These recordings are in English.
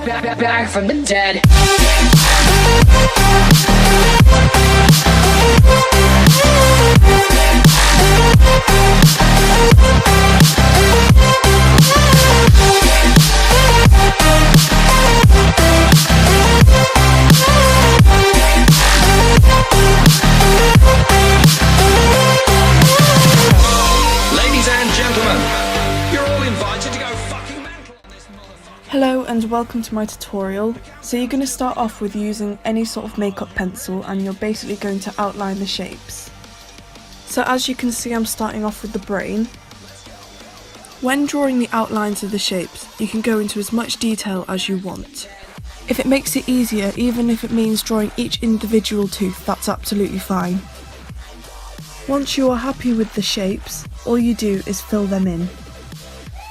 back from the dead. Hello and welcome to my tutorial. So you're going to start off with using any sort of makeup pencil and you're basically going to outline the shapes. So as you can see, I'm starting off with the brain. When drawing the outlines of the shapes, you can go into as much detail as you want. If it makes it easier, even if it means drawing each individual tooth, that's absolutely fine. Once you are happy with the shapes, all you do is fill them in.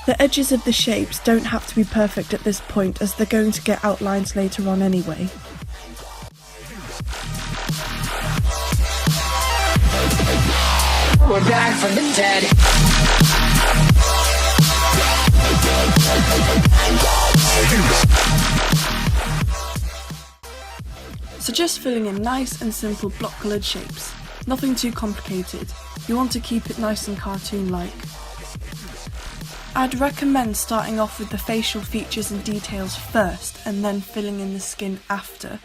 The edges of the shapes don't have to be perfect at this point, as they're going to get outlines later on anyway. We're back from the dead. So just filling in nice and simple block coloured shapes. Nothing too complicated. You want to keep it nice and cartoon-like. I'd recommend starting off with the facial features and details first and then filling in the skin after.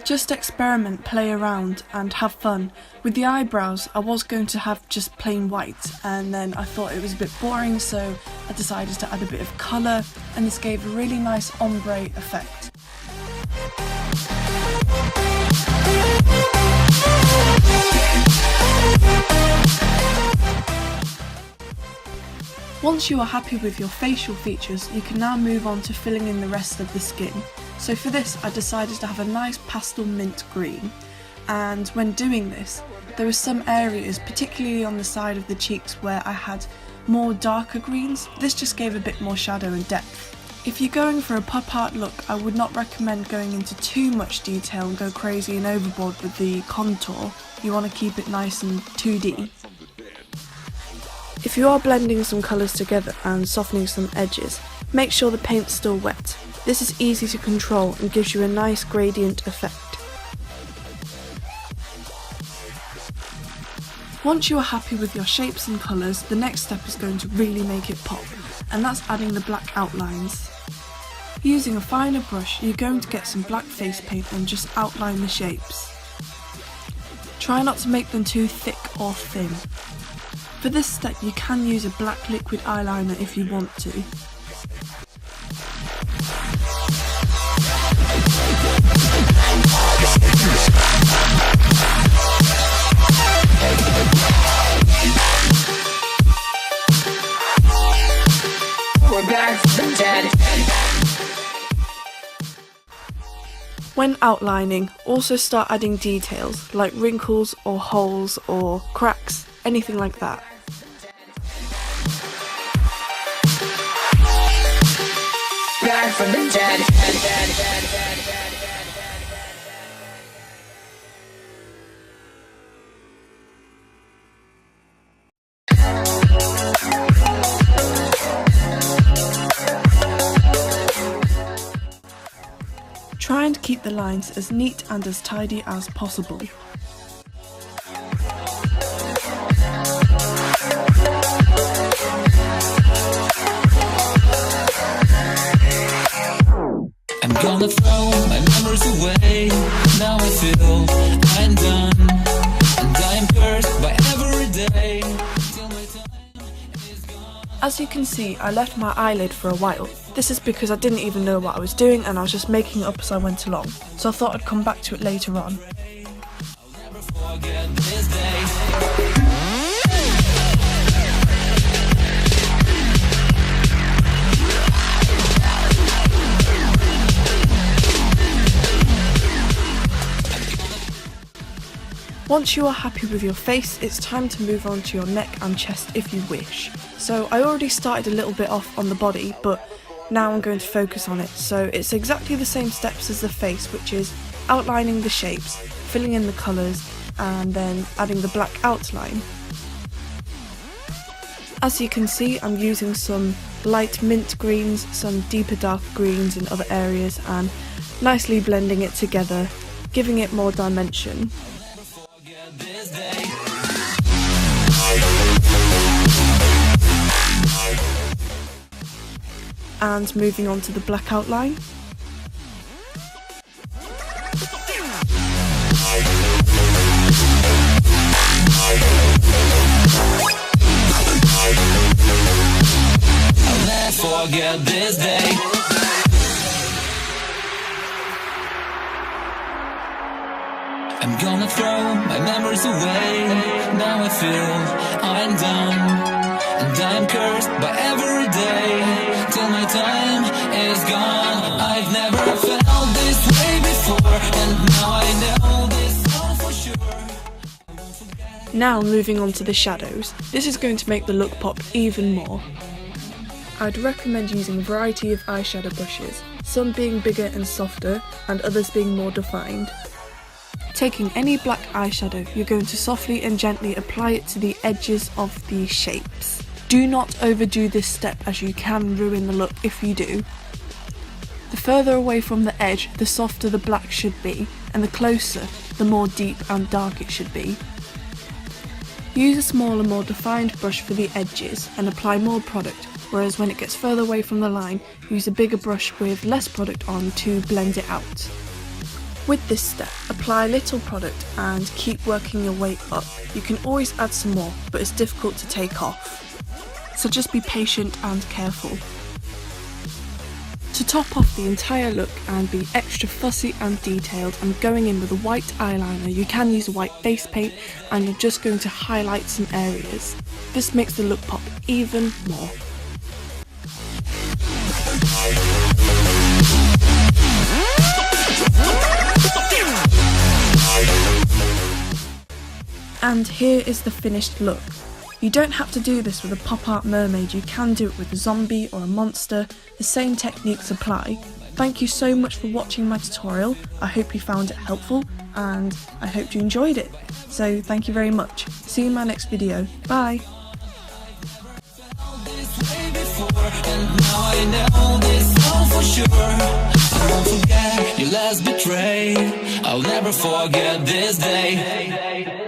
Just experiment, play around and have fun. With the eyebrows, I was going to have just plain white and then I thought it was a bit boring, so I decided to add a bit of colour and this gave a really nice ombre effect. Once you are happy with your facial features, you can now move on to filling in the rest of the skin. So for this, I decided to have a nice pastel mint green, and when doing this, there were some areas, particularly on the side of the cheeks, where I had more darker greens. This just gave a bit more shadow and depth. If you're going for a pop art look, I would not recommend going into too much detail and go crazy and overboard with the contour. You want to keep it nice and 2D. If you are blending some colours together and softening some edges, make sure the paint's still wet. This is easy to control and gives you a nice gradient effect. Once you are happy with your shapes and colours, the next step is going to really make it pop, and that's adding the black outlines. Using a finer brush, you're going to get some black face paint and just outline the shapes. Try not to make them too thick or thin. For this step, you can use a black liquid eyeliner if you want to. We're back from the dead. When outlining, also start adding details like wrinkles or holes or cracks, anything like that. Back from the dead. Try and keep the lines as neat and as tidy as possible. I'm gonna throw my memories away. Now I feel I'm done, and I am cursed by every day till my time is gone. As you can see, I left my eyelid for a while. This is because I didn't even know what I was doing and I was just making it up as I went along, so I thought I'd come back to it later on. I'll never forget this day. Once you are happy with your face, it's time to move on to your neck and chest if you wish. So I already started a little bit off on the body, but now I'm going to focus on it. So it's exactly the same steps as the face, which is outlining the shapes, filling in the colours, and then adding the black outline. As you can see, I'm using some light mint greens, some deeper dark greens in other areas, and nicely blending it together, giving it more dimension. And moving on to the black outline. I'll never forget this day. I'm gonna throw my memories away. Now I feel I'm done. And I'm cursed by every day till my time is gone. I've never felt this way before, and now I know this all for sure. Now moving on to the shadows. This is going to make the look pop even more. I'd recommend using a variety of eyeshadow brushes, some being bigger and softer and others being more defined. Taking any black eyeshadow, you're going to softly and gently apply it to the edges of the shapes. Do not overdo this step, as you can ruin the look if you do. The further away from the edge, the softer the black should be, and the closer, the more deep and dark it should be. Use a smaller, more defined brush for the edges and apply more product, whereas when it gets further away from the line, use a bigger brush with less product on to blend it out. With this step, apply little product and keep working your way up. You can always add some more, but it's difficult to take off. So just be patient and careful. To top off the entire look and be extra fussy and detailed, I'm going in with a white eyeliner. You can use a white face paint, and you're just going to highlight some areas. This makes the look pop even more. And here is the finished look. You don't have to do this with a pop art mermaid, you can do it with a zombie or a monster. The same techniques apply. Thank you so much for watching my tutorial. I hope you found it helpful and I hope you enjoyed it. So thank you very much. See you in my next video. Bye! Your last betray, I'll never forget this day.